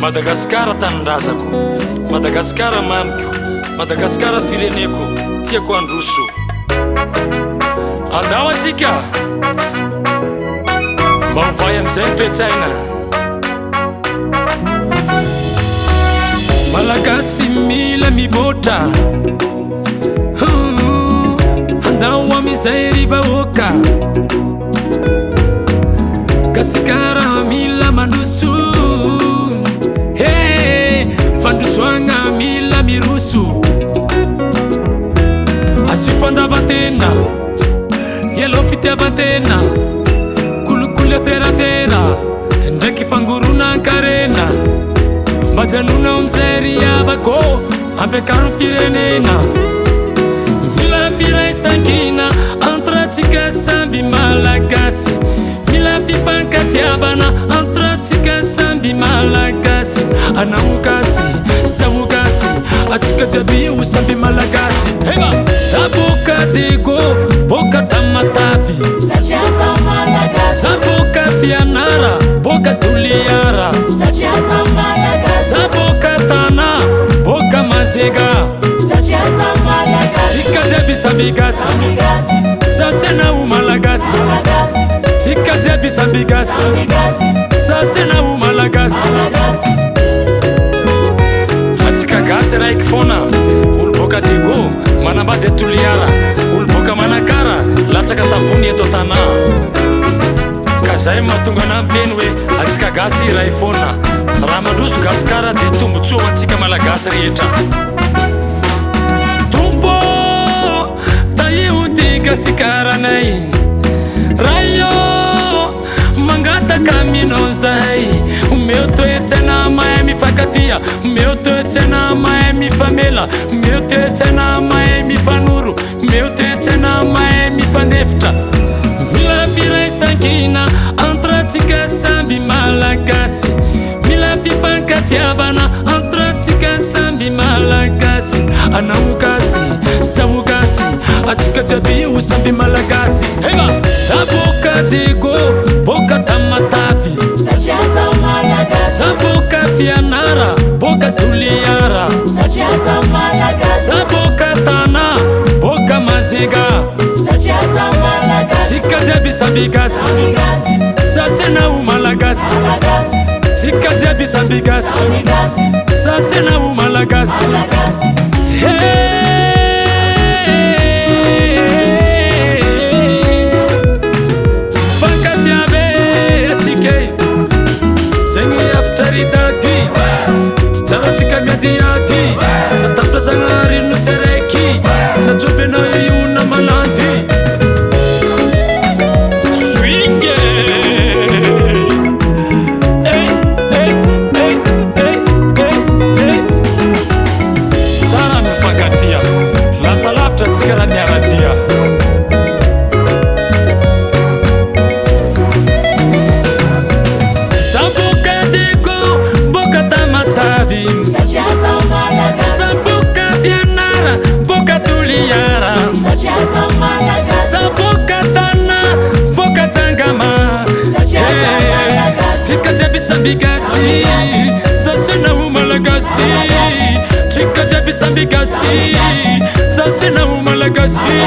Madagasikara tanindrazako, Madagasikara maniko, Madagasikara fireneko, tiako androso. Andao atsika mba mivay am'izay toe-tsaina. Malagasy mila miboatra, andao am'izay ry vahoaka. Gasikara mila mandroso, fandrosoagna mila miroso. Asio fandavan-tena, ialao fitiavan-tena, kolokolo aferafera, ndraiky fangoronan-karena. Majanona am'izay ry havako, ampiakaro firenena. Mila firaisankina entre atsika samby malagasy, mila fifankatiavana entre atsika samby malagasy. Anao gasy, zaho gasy, atsika jiaby io samby malagasy. Heva! Zaboka Dego, boka Tamatavy, satria zaho malagasy. Zaboka Fianara, boka Toliara, satria zaho malagasy. Zaboka Tana, boka Mazega, satria zaho malagasy. Tsika jiaby samby gasy, sasena o malagasy. Tsika jiaby samby gasy, sasena o malagasy. Atsika gasy raiky fona, olo boka Dego manambady Toliara, olo boka Manakara latsaka tavony eto tana. Ka zay mahatonga ana miteny hoe atsika gasy ray fona. Raha mandroso Gasikara de tombotsoa atsika malagasy rehetra. Tombo taio ty Gasikaranay, raio mangataka aminao zahay. Meu toe-tsaina mahay mifankatia, meu toe-tsaina mahay mifamela, meu toe-tsaina mahay mifanoro, meu toe-tsaina mahay mifandefitra. Mila firaisankina entre atsika samby malagasy, mila fifankatiavana entre atsika samby malagasy. Anao gasy, zaho gasy, atsika jiaby io samby malagasy. Heva! Zaboka Dego, boka Tamatavy, satria zaho malagasy. Zaboka Fianara, boka Toliara, satria zaho malagasy. Zaboka Tana, boka Mazega, satria zaho malagasy. Tsika jiaby samby gasy, sasena o malagasy. Tsika jiaby samby gasy, sasena o malagasy. Fankatiave atsika zegny afitry daty, tsy tsara atsika miady ady. Natapitra Zagnahary nosy araiky, najoby anao io na malandy. Swinge tsara mifankatia, lasa lavitra atsika raha niaradia. Zaboka Dego, boka Tamatavy, satria zaho malagasy. Zaboka Fianara, boka Toliara, satria zaho malagasy. Zaboka Tana, boka Tsangama, satria zaho malagasy. Tsika jiaby samby gasy, sasena o malagasy. Tsika jiaby samby gasy, sasena o malagasy.